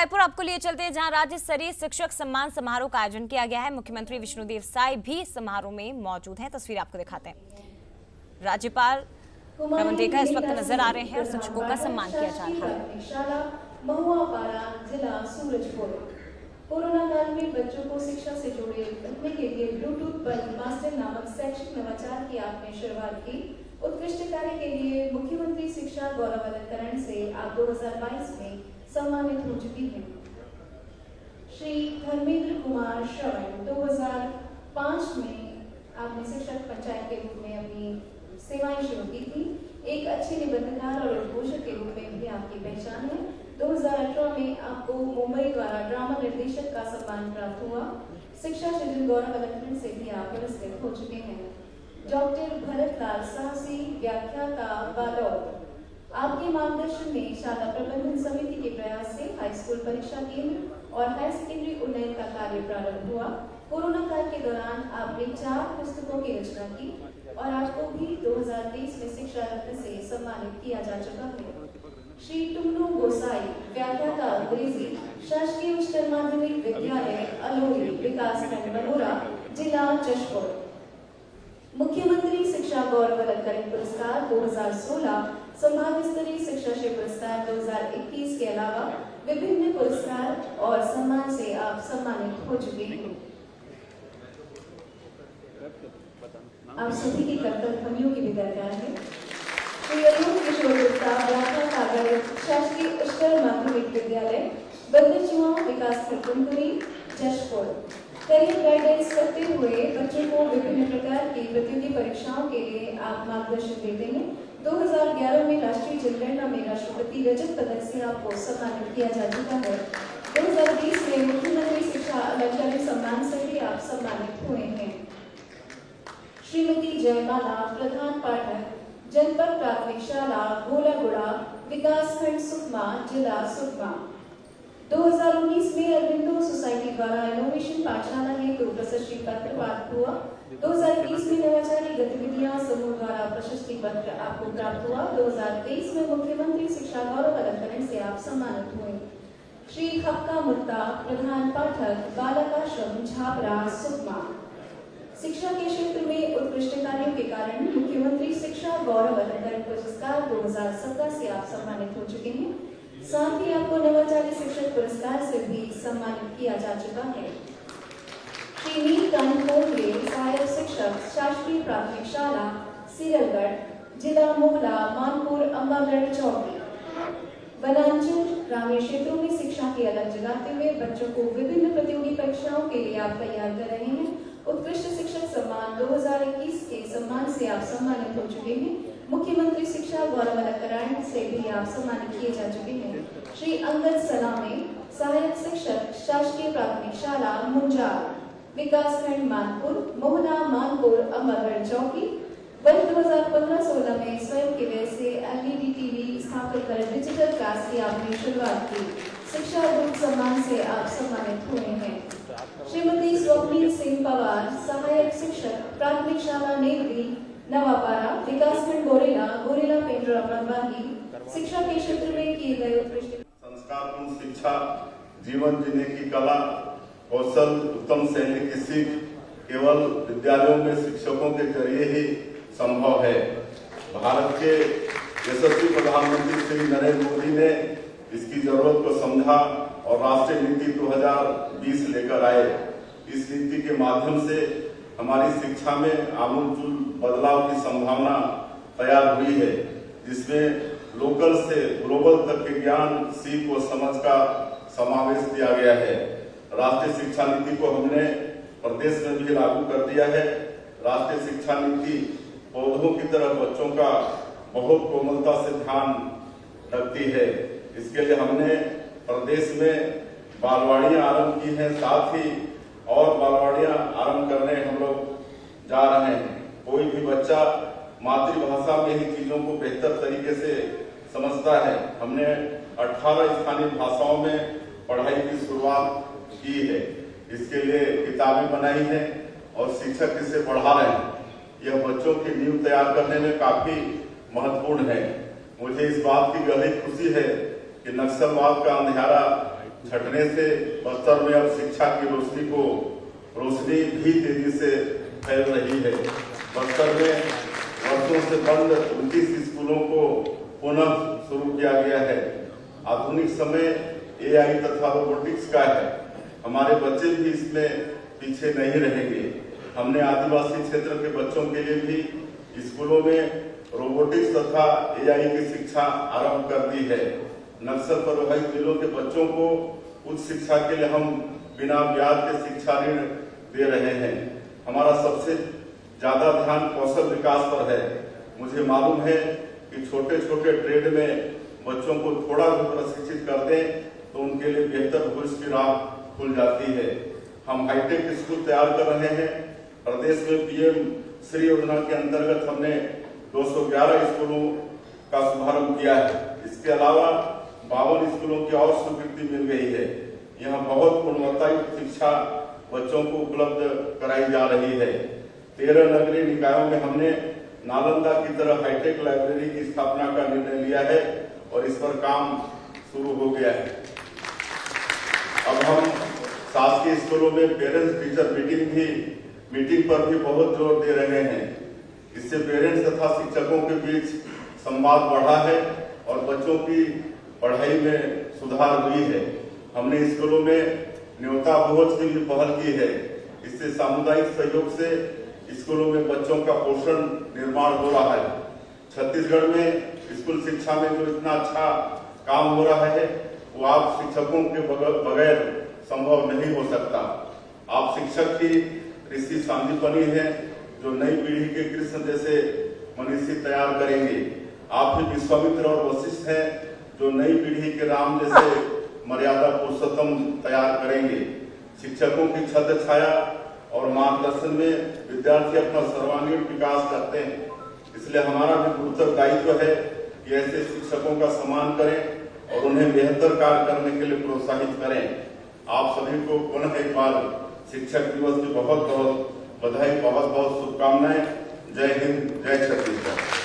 रायपुर आपको लिए चलते हैं, जहां राज्य स्तरीय शिक्षक सम्मान समारोह का आयोजन किया गया है। मुख्यमंत्री विष्णुदेव साय भी समारोह में मौजूद हैं। तस्वीर आपको दिखाते हैं। राज्यपाल रमन रेखा इस वक्त नजर आ रहे हैं और शिक्षकों का सम्मान किया जा रहा है। कोरोना काल में बच्चों को शिक्षा से जोड़े रखने के लिए ब्लूटूथ पर मास्टर नामक शैक्षिक नवाचार की आपने शुरुआत की। उत्कृष्ट कार्य के लिए मुख्यमंत्री शिक्षा गौरव अलंकरण से आप 2022 में सम्मानित हो चुकी हैं। श्री धर्मेंद्र कुमार श्रवण 2005 में आपने शिक्षक पंचायत के रूप में अपनी सेवाएं शुरू की थी। एक अच्छे निबंधकार और उद्घोषक के रूप में भी आपकी पहचान है। 2018 में आपको मुंबई द्वारा ड्रामा निर्देशक का सम्मान प्राप्त हुआ। शिक्षा सृजन गौरव अलंकरण से भी आप पुरस्कृत हो चुके हैं। डॉक्टर भरतलाल साहसी व्याख्याता बालोद, आपके मार्गदर्शन में शाला प्रबंधन समिति के प्रयास से हाई स्कूल परीक्षा केंद्र और हायर सेकेंडरी उन्नयन का कार्य प्रारंभ हुआ। कोरोना काल के दौरान आपने 4 पुस्तकों की रचना की और आपको भी 2023 में शिक्षा रत्न से सम्मानित किया जा चुका है। श्री टुमनू गोसाई व्याख्याता अंग्रेजी, शासकीय उच्चतर माध्यमिक विद्यालय अलोरी, विकास खंड मनोरा, जिला जशपुर। मुख्यमंत्री शिक्षा गौरव अलंकरण पुरस्कार 2016, संभाग स्तरीय शिक्षा श्री पुरस्कार 2021 के अलावा विभिन्न पुरस्कार और सम्मान से आप सम्मानित हो चुके हैं। आप सभी की कर्तव्यों की भी दरकार है। श्री अरुण किशोर गुप्ता व्याख्याता शासकीय उच्चतर माध्यमिक विद्यालय बंदरचुआ, विकास खंड कुंदरी, जशपुर। करियर गाइडेंस करते हुए बच्चों को विभिन्न प्रकार की प्रतियोगी परीक्षाओं के लिए आप मार्गदर्शन देते हैं। 2011 में राष्ट्रीय जनगणना में राष्ट्रपति रजत पदक से आपको सम्मानित किया जा चुका है। 2020 में मुख्यमंत्री शिक्षा अलंकरण सम्मान से भी आप सम्मानित हुए हैं। श्रीमती जयमाला प्रधान पाठक, जनपद प्राथमिक शाला गोलागुड़ा, विकास खंड सुकमा, जिला सुकमा। 2019 में अरविंदो सोसाइटी द्वारा इनोवेशन पाठशाला हेतु प्रशस्ति पत्र प्राप्त हुआ। 2021 में नवाचारी गतिविधियां समूह द्वारा प्रशस्ति पत्र आपको प्राप्त हुआ। 2023 में मुख्यमंत्री शिक्षा गौरव अलंकरण से आप सम्मानित हुए। श्री हक्का मुत्ता प्रधान पाठक, बालकाश्रम झापरा, सुकमा। शिक्षा के क्षेत्र में उत्कृष्ट कार्यों के कारण मुख्यमंत्री शिक्षा गौरव अलंकरण पुरस्कार 2017 से आप सम्मानित हो चुके हैं। साथ ही आपको नवाचारी शिक्षक पुरस्कार से भी सम्मानित किया जा चुका है। श्री नीलकांत कोहले सहायक शिक्षक, शासकीय प्राथमिक शाला सिरलगढ़, जिला मोहला, मानपुर, अम्बागढ़ चौकी। वनांचल ग्रामीण क्षेत्रों में शिक्षा की अलग जगाते हुए बच्चों को विभिन्न प्रतियोगी परीक्षाओं के लिए आप तैयार कर रहे हैं। उत्कृष्ट शिक्षक सम्मान 2021 के सम्मान से आप सम्मानित हो चुके हैं। मुख्यमंत्री शिक्षा गौरव अलंकरण से भी आप सम्मानित किए जा चुके हैं। श्री अंगद सलामे सहायक शिक्षक, शासकीय प्राथमिक शाला मुंजार, विकास खंड मानपुर, मोहना, मानपुर, अम्बागढ़ चौकी। वर्ष 2015-16 में स्वयं के व्यय से LED टीवी स्थापित कर डिजिटल क्लास की आपने शुरुआत की। शिक्षा दूत सम्मान से आप सम्मानित हुए हैं। श्रीमती स्वप्नील सिंह पवार सहायक शिक्षक, प्राथमिक शाला नेवरी, नवापारा, विकास खंड गोरेला, गोरेला पेंड्रा बनवाही। शिक्षा के क्षेत्र में किए गए उत्कृष्ट संस्कारपूर्ण शिक्षा, जीवन जीने की कला, कौशल, उत्तम सैनिक की सीख केवल विद्यालयों में शिक्षकों के जरिए ही संभव है। भारत के यशस्वी प्रधानमंत्री श्री नरेंद्र मोदी ने इसकी जरूरत को समझा और राष्ट्रीय नीति 2020 लेकर आए। इस नीति के माध्यम से हमारी शिक्षा में आमूलचूल बदलाव की संभावना तैयार हुई है, जिसमें लोकल से ग्लोबल तक के ज्ञान, सीख व समझ का समावेश किया गया है। राष्ट्रीय शिक्षा नीति को हमने प्रदेश में भी लागू कर दिया है। राष्ट्रीय शिक्षा नीति पौधों की तरह बच्चों का बहुत कोमलता से ध्यान रखती है। इसके लिए हमने प्रदेश में बालवाड़ियां आरंभ की हैं, साथ ही और बालवाड़ियां आरंभ करने हम लोग जा रहे हैं। कोई भी बच्चा मातृभाषा में ही चीजों को बेहतर तरीके से समझता है। हमने 18 स्थानीय भाषाओं में पढ़ाई की शुरुआत की है। इसके लिए किताबें बनाई हैं और शिक्षक इसे पढ़ा रहे हैं। यह बच्चों की नींव तैयार करने में काफी महत्वपूर्ण है। मुझे इस बात की गहरी खुशी है कि नक्सलवाद का अंधियारा छटने से बस्तर में अब शिक्षा की रोशनी भी तेजी से फैल रही है। बस्तर में वर्षों से बंद 29 स्कूलों को पुनः शुरू किया गया है। आधुनिक समय AI तथा रोबोटिक्स का है। हमारे बच्चे भी इसमें पीछे नहीं रहेंगे। हमने आदिवासी क्षेत्र के बच्चों के लिए भी स्कूलों में रोबोटिक्स तथा AI की शिक्षा आरंभ कर दी है। नक्सल प्रभावित जिलों के बच्चों को उच्च शिक्षा के लिए हम बिना ब्याज के शिक्षा ऋण दे रहे हैं। हमारा सबसे ज्यादा ध्यान कौशल विकास पर है। मुझे मालूम है कि छोटे छोटे ट्रेड में बच्चों को थोड़ा भी प्रशिक्षित कर दें तो उनके लिए बेहतर भविष्य की राह खुल जाती है। हम हाईटेक स्कूल तैयार कर रहे हैं। प्रदेश में PM श्री योजना के अंतर्गत हमने 211 स्कूलों का शुभारंभ किया है। इसके अलावा 52 स्कूलों की और स्वीकृति मिल गई है। यहाँ बहुत गुणवत्तायुक्त शिक्षा बच्चों को उपलब्ध कराई जा रही है। 13 नगरीय निकायों में हमने नालंदा की तरह हाईटेक लाइब्रेरी की स्थापना का निर्णय लिया है और इस पर काम शुरू हो गया है। अब हम शासकीय स्कूलों में पेरेंट्स टीचर मीटिंग पर भी बहुत जोर दे रहे हैं। इससे पेरेंट्स तथा शिक्षकों के बीच संवाद बढ़ा है और बच्चों की पढ़ाई में सुधार हुई है। हमने स्कूलों में न्योता भोज की भी पहल की है। इससे सामुदायिक सहयोग से स्कूलों में बच्चों का पोषण निर्माण हो रहा है। छत्तीसगढ़ में स्कूल शिक्षा में जो इतना अच्छा काम हो रहा है वो आप शिक्षकों के बगैर संभव नहीं हो सकता। आप शिक्षक की ऋषि सांदीपनि है जो नई पीढ़ी के कृष्ण जैसे मनीषी तैयार करेंगे। आप ही विश्वामित्र और वशिष्ठ हैं जो नई पीढ़ी के राम जैसे मर्यादा पुरुषोत्तम तैयार करेंगे। शिक्षकों की छत्र छाया और मार्गदर्शन में विद्यार्थी अपना सर्वांगीण विकास करते हैं। इसलिए हमारा भी गुरुतर दायित्व है कि ऐसे शिक्षकों का सम्मान करें और उन्हें बेहतर कार्य करने के लिए प्रोत्साहित करें। आप सभी को पुनः एक बार शिक्षक दिवस की बहुत बहुत बधाई, बहुत बहुत शुभकामनाएं। जय हिंद, जय छत्तीसगढ़।